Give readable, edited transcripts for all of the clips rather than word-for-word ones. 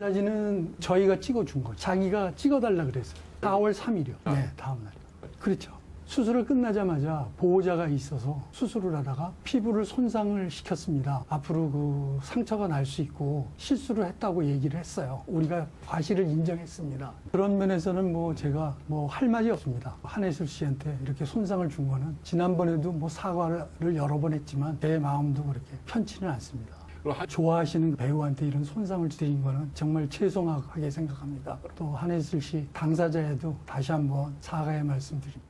사진은 저희가 찍어준 거죠. 자기가 찍어달라 그랬어요. 4월 3일이요. 네, 다음 날. 그렇죠. 수술을 끝나자마자 보호자가 있어서 수술을 하다가 피부를 손상을 시켰습니다. 앞으로 그 상처가 날 수 있고 실수를 했다고 얘기를 했어요. 우리가 과실을 인정했습니다. 그런 면에서는 뭐 제가 뭐 할 말이 없습니다. 한혜슬 씨한테 이렇게 손상을 준 거는 지난번에도 뭐 사과를 여러 번 했지만 제 마음도 그렇게 편치는 않습니다. 좋아하시는 배우한테 이런 손상을 드린 거는 정말 죄송하게 생각합니다. 또 한혜슬 씨 당사자에도 다시 한번 사과의 말씀드립니다.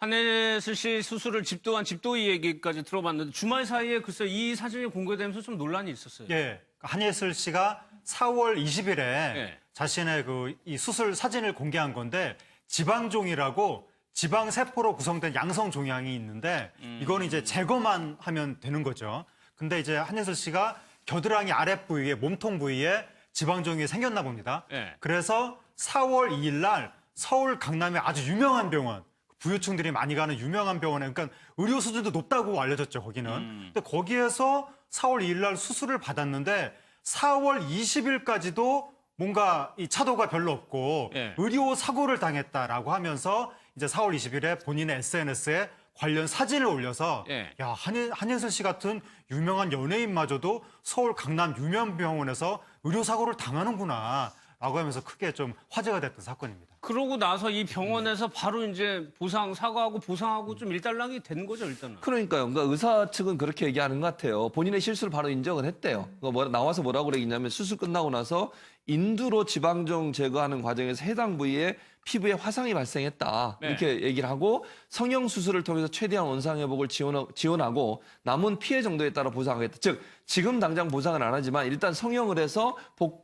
한혜슬 씨 수술을 집도한 집도의 얘기까지 들어봤는데 주말 사이에 글쎄 이 사진이 공개되면서 좀 논란이 있었어요. 예, 한혜슬 씨가 4월 20일에 예. 자신의 이 수술 사진을 공개한 건데 지방종이라고 지방 세포로 구성된 양성 종양이 있는데 이거는 이제 제거만 하면 되는 거죠. 근데 이제 한혜슬 씨가 겨드랑이 아랫부위에 몸통 부위에 지방종이 생겼나 봅니다. 예. 그래서 4월 2일 날 서울 강남의 아주 유명한 병원, 부유층들이 많이 가는 유명한 병원에, 그러니까 의료 수준도 높다고 알려졌죠, 거기는. 근데 거기에서 4월 2일 날 수술을 받았는데 4월 20일까지도 뭔가 이 차도가 별로 없고 예. 의료 사고를 당했다라고 하면서 이제 4월 20일에 본인의 SNS에 관련 사진을 올려서 예. 야, 한혜슬 씨 같은 유명한 연예인마저도 서울 강남 유명 병원에서 의료 사고를 당하는구나 라고 하면서 크게 좀 화제가 됐던 사건입니다. 그러고 나서 이 병원에서 바로 이제 사과하고 보상하고 좀 일단락이 된 거죠, 일단은. 그러니까요. 그러니까 의사 측은 그렇게 얘기하는 것 같아요. 본인의 실수를 바로 인정을 했대요. 나와서 뭐라고 그러냐면 수술 끝나고 나서 인두로 지방종 제거하는 과정에서 해당 부위에 피부에 화상이 발생했다. 네. 이렇게 얘기를 하고 성형 수술을 통해서 최대한 원상 회복을 지원하고 남은 피해 정도에 따라 보상하겠다. 즉 지금 당장 보상은 안 하지만 일단 성형을 해서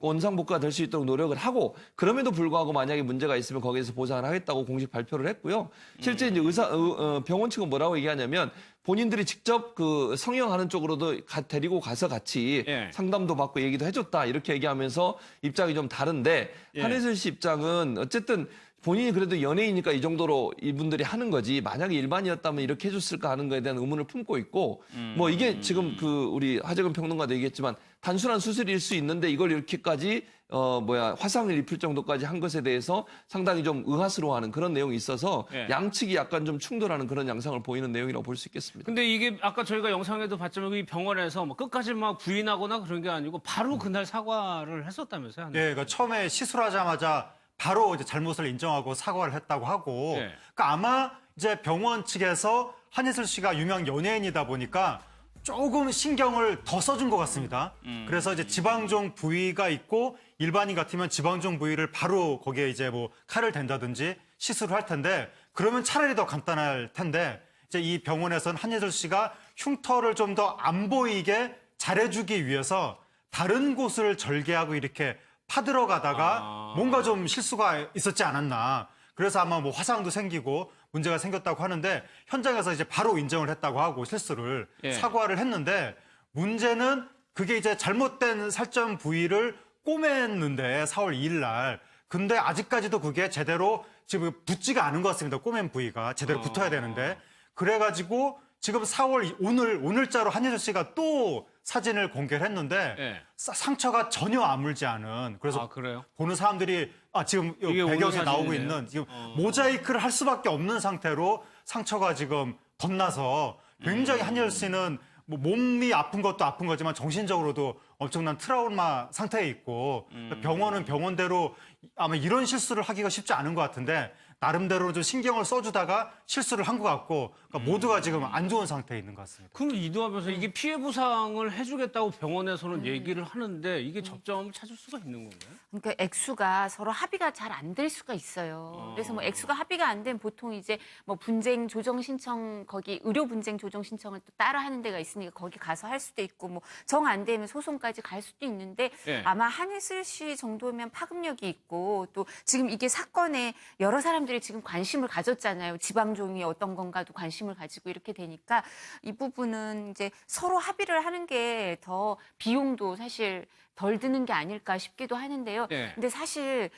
원상 복구가 될 수 있도록 노력을 하고 그럼에도 불구하고 만약에 문제가 있으면 거기에서 보상을 하겠다고 공식 발표를 했고요. 실제 이제 병원 측은 뭐라고 얘기하냐면 본인들이 직접 그 성형하는 쪽으로도 데리고 가서 같이 예. 상담도 받고 얘기도 해줬다 이렇게 얘기하면서 입장이 좀 다른데 예. 한혜슬 씨 입장은 어쨌든 본인이 그래도 연예인이니까 이 정도로 이분들이 하는 거지 만약에 일반이었다면 이렇게 해줬을까 하는 거에 대한 의문을 품고 있고 뭐 이게 지금 그 우리 하재근 평론가도 얘기했지만 단순한 수술일 수 있는데 이걸 이렇게까지 화상을 입힐 정도까지 한 것에 대해서 상당히 좀 의아스러워하는 그런 내용이 있어서 예. 양측이 약간 좀 충돌하는 그런 양상을 보이는 내용이라고 볼 수 있겠습니다. 근데 이게 아까 저희가 영상에도 봤지만 이 병원에서 뭐 끝까지 막 부인하거나 그런 게 아니고 바로 그날 사과를 했었다면서요? 예, 그러니까 처음에 시술하자마자 바로 이제 잘못을 인정하고 사과를 했다고 하고, 예. 그러니까 아마 이제 병원 측에서 한혜슬 씨가 유명 연예인이다 보니까 조금 신경을 더 써준 것 같습니다. 그래서 이제 지방종 부위가 있고 일반인 같으면 지방종 부위를 바로 거기에 이제 뭐 칼을 댄다든지 시술을 할 텐데 그러면 차라리 더 간단할 텐데 이제 이 병원에서는 한혜슬 씨가 흉터를 좀 더 안 보이게 잘해주기 위해서 다른 곳을 절개하고 이렇게 파들어가다가 뭔가 좀 실수가 있었지 않았나. 그래서 아마 뭐 화상도 생기고 문제가 생겼다고 하는데 현장에서 이제 바로 인정을 했다고 하고 실수를 예. 사과를 했는데 문제는 그게 이제 잘못된 살점 부위를 꼬맸는데 4월 2일 날. 근데 아직까지도 그게 제대로 지금 붙지가 않은 것 같습니다. 꼬맨 부위가 제대로 붙어야 되는데. 그래가지고 지금 4월 오늘자로 한혜슬 씨가 또 사진을 공개를 했는데 예. 상처가 전혀 아물지 않은 그래서 아, 그래요? 보는 사람들이 지금 이게 오늘 배경에 나오고 사진이네요. 있는 지금 모자이크를 할 수밖에 없는 상태로 상처가 지금 덧나서 굉장히 한혜슬 씨는 뭐 몸이 아픈 것도 아픈 거지만 정신적으로도 엄청난 트라우마 상태에 있고 병원은 병원대로 아마 이런 실수를 하기가 쉽지 않은 것 같은데 나름대로 좀 신경을 써주다가 실수를 한 것 같고 그러니까 모두가 지금 안 좋은 상태에 있는 것 같습니다. 그럼 이도하면서 이게 피해 보상을 해주겠다고 병원에서는 얘기를 하는데 이게 접점을 찾을 수가 있는 건가요? 그러니까 액수가 서로 합의가 잘 안 될 수가 있어요. 그래서 뭐 액수가 합의가 안 되면 보통 이제 뭐 분쟁 조정 신청 거기 의료 분쟁 조정 신청을 또 따로 하는 데가 있으니까 거기 가서 할 수도 있고 뭐 정 안 되면 소송까지 갈 수도 있는데 예. 아마 한혜슬 씨 정도면 파급력이 있고 또 지금 이게 사건에 여러 사람들이 지금 관심을 가졌잖아요. 지방종이 어떤 건가도 관심을 가지고 이렇게 되니까 이 부분은 이제 서로 합의를 하는 게 더 비용도 사실 덜 드는 게 아닐까 싶기도 하는데요. 예. 근데 사실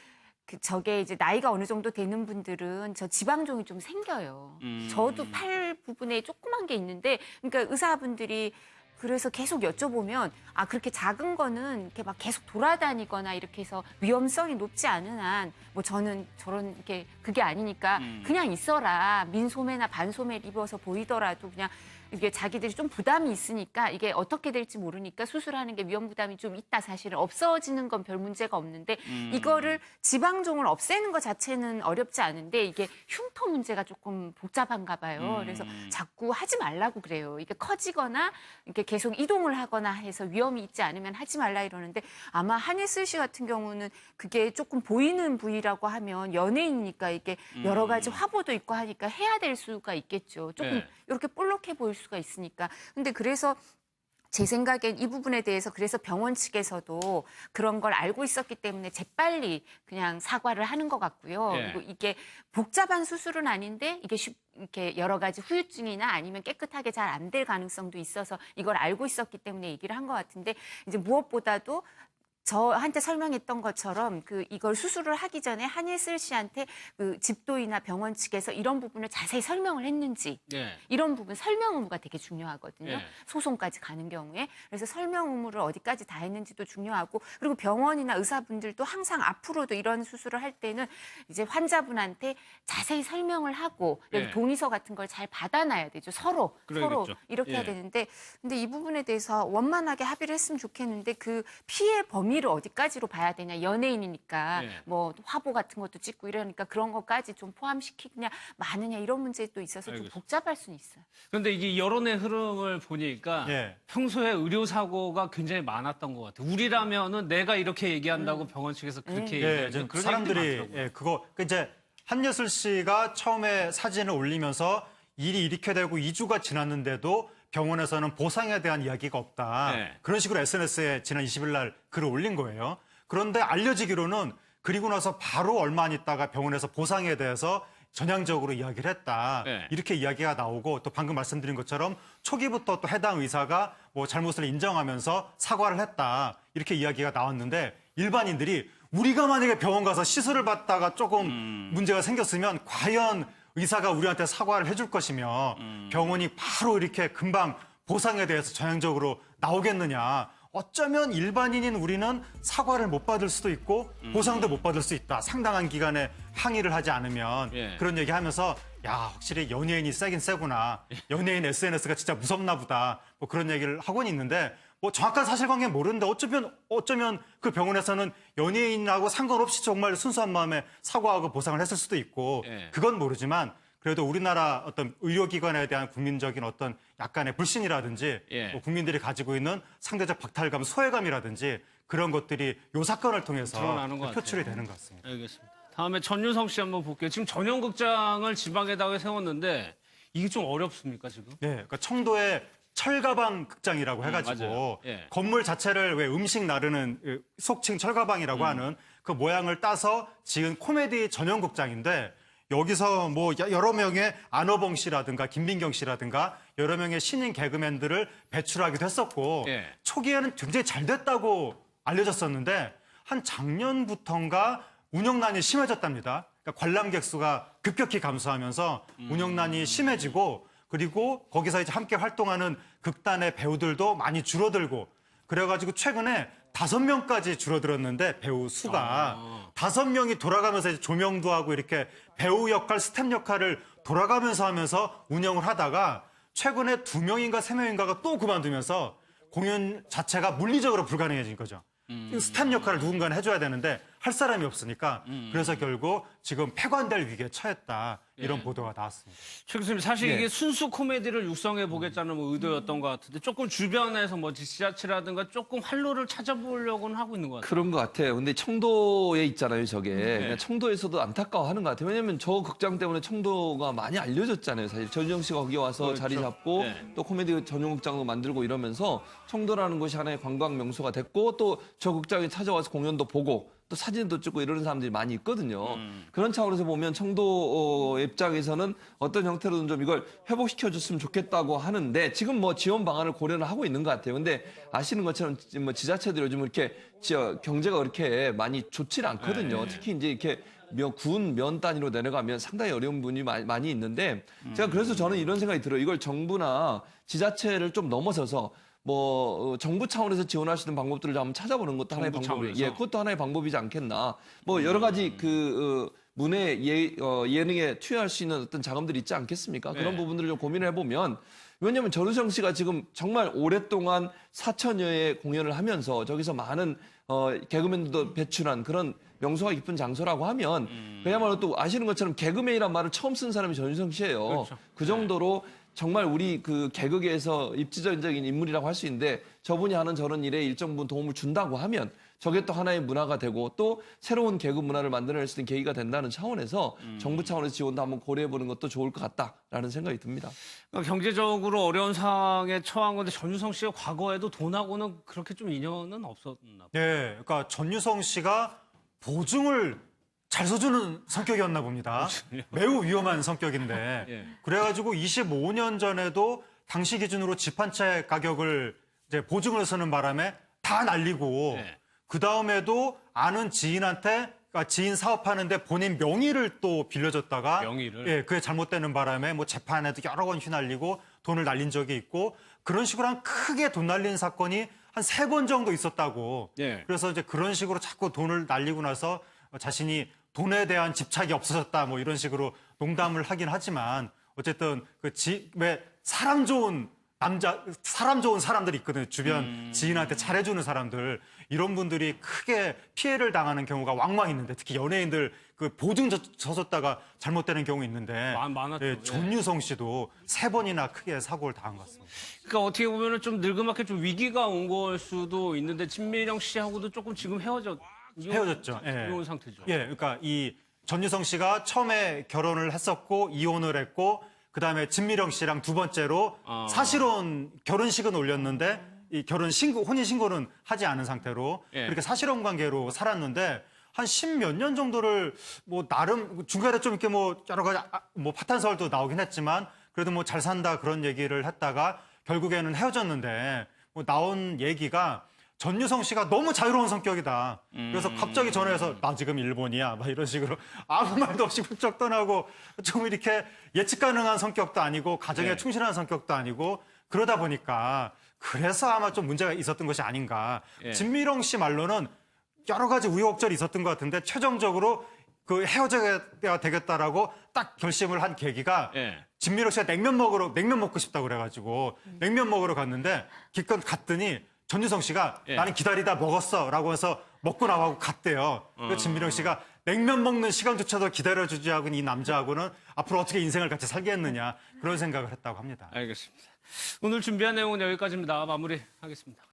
저게 이제 나이가 어느 정도 되는 분들은 저 지방종이 좀 생겨요. 저도 팔 부분에 조그만 게 있는데, 그러니까 의사분들이 그래서 계속 여쭤보면 그렇게 작은 거는 이렇게 막 계속 돌아다니거나 이렇게 해서 위험성이 높지 않은 한 뭐 저는 저런 게 그게 아니니까 그냥 있어라. 민소매나 반소매 입어서 보이더라도 그냥 이게 자기들이 좀 부담이 있으니까 이게 어떻게 될지 모르니까 수술하는 게 위험 부담이 좀 있다. 사실은 없어지는 건 별 문제가 없는데 이거를 지방종을 없애는 것 자체는 어렵지 않은데 이게 흉터 문제가 조금 복잡한가 봐요. 그래서 자꾸 하지 말라고 그래요. 이게 커지거나 이렇게 계속 이동을 하거나 해서 위험이 있지 않으면 하지 말라 이러는데 아마 한예슬 씨 같은 경우는 그게 조금 보이는 부위라고 하면 연예인이니까 이게 여러 가지 화보도 있고 하니까 해야 될 수가 있겠죠. 조금 네. 이렇게 볼록해 보일 수가 있으니까. 근데 그래서 제 생각엔 이 부분에 대해서 그래서 병원 측에서도 그런 걸 알고 있었기 때문에 재빨리 그냥 사과를 하는 것 같고요. 예. 그리고 이게 복잡한 수술은 아닌데 이게 이렇게 여러 가지 후유증이나 아니면 깨끗하게 잘 안 될 가능성도 있어서 이걸 알고 있었기 때문에 얘기를 한 것 같은데 이제 무엇보다도 저한테 설명했던 것처럼 이걸 수술을 하기 전에 한예슬 씨한테 집도이나 병원 측에서 이런 부분을 자세히 설명을 했는지 예. 이런 부분 설명 의무가 되게 중요하거든요. 예. 소송까지 가는 경우에. 그래서 설명 의무를 어디까지 다 했는지도 중요하고 그리고 병원이나 의사분들도 항상 앞으로도 이런 수술을 할 때는 이제 환자분한테 자세히 설명을 하고 예. 동의서 같은 걸 잘 받아놔야 되죠. 서로 그러겠죠. 이렇게 해야 예. 되는데 근데 이 부분에 대해서 원만하게 합의를 했으면 좋겠는데 그 피해 범위를 어디까지로 봐야 되냐. 연예인이니까 예. 뭐 화보 같은 것도 찍고 이러니까 그런 것까지 좀 포함시키냐 마느냐 이런 문제도 있어서 좀 알겠습니다. 복잡할 수는 있어요. 그런데 이게 여론의 흐름을 보니까 예. 평소에 의료 사고가 굉장히 많았던 것 같아요. 우리라면은 내가 이렇게 얘기한다고 병원 측에서 그렇게 예, 얘기하죠. 지금 그런 사람들이 얘기도 많더라고요. 예, 그거 이제 한예슬 씨가 처음에 사진을 올리면서 일이 이렇게 되고 2주가 지났는데도 병원에서는 보상에 대한 이야기가 없다. 네. 그런 식으로 SNS에 지난 20일 날 글을 올린 거예요. 그런데 알려지기로는 그리고 나서 바로 얼마 안 있다가 병원에서 보상에 대해서 전향적으로 이야기를 했다. 네. 이렇게 이야기가 나오고 또 방금 말씀드린 것처럼 초기부터 또 해당 의사가 뭐 잘못을 인정하면서 사과를 했다. 이렇게 이야기가 나왔는데 일반인들이 우리가 만약에 병원 가서 시술을 받다가 조금 문제가 생겼으면 과연 의사가 우리한테 사과를 해줄 것이며 병원이 바로 이렇게 금방 보상에 대해서 전향적으로 나오겠느냐. 어쩌면 일반인인 우리는 사과를 못 받을 수도 있고 보상도 못 받을 수 있다. 상당한 기간에 항의를 하지 않으면 예. 그런 얘기하면서 야 확실히 연예인이 세긴 세구나. 연예인 SNS가 진짜 무섭나 보다. 뭐 그런 얘기를 하고는 있는데 뭐 정확한 사실관계는 모르는데 어쩌면 그 병원에서는 연예인하고 상관없이 정말 순수한 마음에 사과하고 보상을 했을 수도 있고 예. 그건 모르지만 그래도 우리나라 어떤 의료기관에 대한 국민적인 어떤 약간의 불신이라든지 예. 뭐 국민들이 가지고 있는 상대적 박탈감, 소외감이라든지 그런 것들이 이 사건을 통해서 드러나는 것 표출이 같아요. 되는 것 같습니다. 알겠습니다. 다음에 전유성 씨 한번 볼게요. 지금 전용극장을 지방에다가 세웠는데 이게 좀 어렵습니까 지금? 네, 그러니까 청도에 철가방 극장이라고 해가지고 맞아요. 예. 건물 자체를 왜 음식 나르는 속칭 철가방이라고 하는 그 모양을 따서 지은 코미디 전용 극장인데 여기서 뭐 여러 명의 안호봉 씨라든가 김민경 씨라든가 여러 명의 신인 개그맨들을 배출하기도 했었고 예. 초기에는 굉장히 잘 됐다고 알려졌었는데 한 작년부터인가 운영난이 심해졌답니다. 그러니까 관람객 수가 급격히 감소하면서 운영난이 심해지고 그리고 거기서 이제 함께 활동하는 극단의 배우들도 많이 줄어들고 그래가지고 최근에 5명까지 줄어들었는데 배우 수가 5명이 돌아가면서 이제 조명도 하고 이렇게 배우 역할, 스텝 역할을 돌아가면서 하면서 운영을 하다가 최근에 2명인가 3명인가가 또 그만두면서 공연 자체가 물리적으로 불가능해진 거죠. 스텝 역할을 누군가는 해줘야 되는데 할 사람이 없으니까 그래서 결국 지금 폐관될 위기에 처했다 이런 보도가 나왔습니다. 최 교수님 사실 예. 이게 순수 코미디를 육성해 보겠다는 뭐 의도였던 것 같은데 조금 주변에서 뭐 지자체라든가 조금 활로를 찾아보려고는 하고 있는 것 같아요. 그런 것 같아요. 근데 청도에 있잖아요, 저게. 그러니까 청도에서도 안타까워하는 것 같아요. 왜냐하면 저 극장 때문에 청도가 많이 알려졌잖아요. 사실 전유정 씨가 거기 와서 그렇죠. 자리 잡고 네. 또 코미디 전용 극장도 만들고 이러면서 청도라는 곳이 하나의 관광 명소가 됐고 또 저 극장에 찾아와서 공연도 보고 또 사진도 찍고 이러는 사람들이 많이 있거든요. 그런 차원에서 보면 청도 입장에서는 어떤 형태로든 좀 이걸 회복시켜줬으면 좋겠다고 하는데 지금 뭐 지원 방안을 고려는 하고 있는 것 같아요. 근데 아시는 것처럼 뭐 지자체들 요즘 이렇게 경제가 그렇게 많이 좋지는 않거든요. 특히 이제 이렇게 군, 면 단위로 내려가면 상당히 어려운 분이 많이 있는데 제가 그래서 저는 이런 생각이 들어요. 이걸 정부나 지자체를 좀 넘어서서 정부 차원에서 지원할 수 있는 방법들을 한번 찾아보는 것도 하나의 정부 방법이, 차원에서? 그것도 하나의 방법이지 않겠나. 여러 가지 문해 예능에 투여할 수 있는 어떤 자금들이 있지 않겠습니까? 그런 네. 부분들을 좀 고민을 해보면, 왜냐하면 전우성 씨가 지금 정말 오랫동안 4천여의 공연을 하면서 저기서 많은 개그맨들도 배출한 그런 명소가 깊은 장소라고 하면 그야말로 또 아시는 것처럼 개그맨이란 말을 처음 쓴 사람이 전우성 씨예요. 그렇죠. 그 정도로 정말 우리 그 개그계에서 입지전적인 인물이라고 할 수 있는데, 저분이 하는 저런 일에 일정 부분 도움을 준다고 하면 저게 또 하나의 문화가 되고 또 새로운 개그 문화를 만들어낼 수 있는 계기가 된다는 차원에서 정부 차원에서 지원도 한번 고려해보는 것도 좋을 것 같다라는 생각이 듭니다. 그러니까 경제적으로 어려운 상황에 처한 건데 전유성 씨가 과거에도 돈하고는 그렇게 좀 인연은 없었나 봐요. 예, 그러니까 전유성 씨가 보증을 잘 서주는 성격이었나 봅니다. 매우 위험한 성격인데. 예. 그래가지고 25년 전에도 당시 기준으로 집 한 채 가격을 이제 보증을 서는 바람에 다 날리고, 예. 그 다음에도 아는 지인한테, 그러니까 지인 사업하는데 본인 명의를 또 빌려줬다가, 명의를? 예, 그게 잘못되는 바람에 뭐 재판에도 여러 번 휘날리고 돈을 날린 적이 있고, 그런 식으로 한 크게 돈 날린 사건이 한 3번 정도 있었다고. 예. 그래서 이제 그런 식으로 자꾸 돈을 날리고 나서 자신이 돈에 대한 집착이 없어졌다, 뭐 이런 식으로 농담을 하긴 하지만, 어쨌든 왜 사람 좋은 사람들이 있거든요. 주변 지인한테 잘해주는 사람들. 이런 분들이 크게 피해를 당하는 경우가 왕왕 있는데, 특히 연예인들 그 보증 져줬다가 잘못되는 경우 있는데, 많았죠. 예, 예. 전유성 씨도 3번이나 크게 사고를 당한 것 같습니다. 그러니까 어떻게 보면은 좀 늙음하게 좀 위기가 온 걸 수도 있는데 진미령 씨하고도 조금 지금 헤어졌죠. 예. 이혼 상태죠. 예, 그러니까 이 전유성 씨가 처음에 결혼을 했었고 이혼을 했고, 그다음에 진미령 씨랑 두 번째로 사실혼 결혼식은 올렸는데 이 혼인 신고는 하지 않은 상태로 예. 그렇게 사실혼 관계로 살았는데, 한 10몇 년 정도를 뭐 나름 중간에 좀 이렇게 뭐 여러 가지 뭐 파탄설도 나오긴 했지만 그래도 뭐 잘 산다 그런 얘기를 했다가 결국에는 헤어졌는데, 뭐 나온 얘기가 전유성 씨가 너무 자유로운 성격이다. 그래서 갑자기 전화해서 나 지금 일본이야, 막 이런 식으로 아무 말도 없이 훌쩍 떠나고, 좀 이렇게 예측 가능한 성격도 아니고 가정에 네. 충실한 성격도 아니고, 그러다 보니까 그래서 아마 좀 문제가 있었던 것이 아닌가. 예. 진미령 씨 말로는 여러 가지 우여곡절이 있었던 것 같은데, 최종적으로 그 헤어져야 되겠다라고 딱 결심을 한 계기가, 예. 진미령 씨가 냉면 먹고 싶다고 그래가지고 냉면 먹으러 갔는데, 기껏 갔더니 전유성 씨가 예. 나는 기다리다 먹었어라고 해서 먹고 나가고 갔대요. 그래서 진미령 씨가 냉면 먹는 시간조차도 기다려주지 않은 이 남자하고는 앞으로 어떻게 인생을 같이 살겠느냐, 그런 생각을 했다고 합니다. 알겠습니다. 오늘 준비한 내용은 여기까지입니다. 마무리하겠습니다.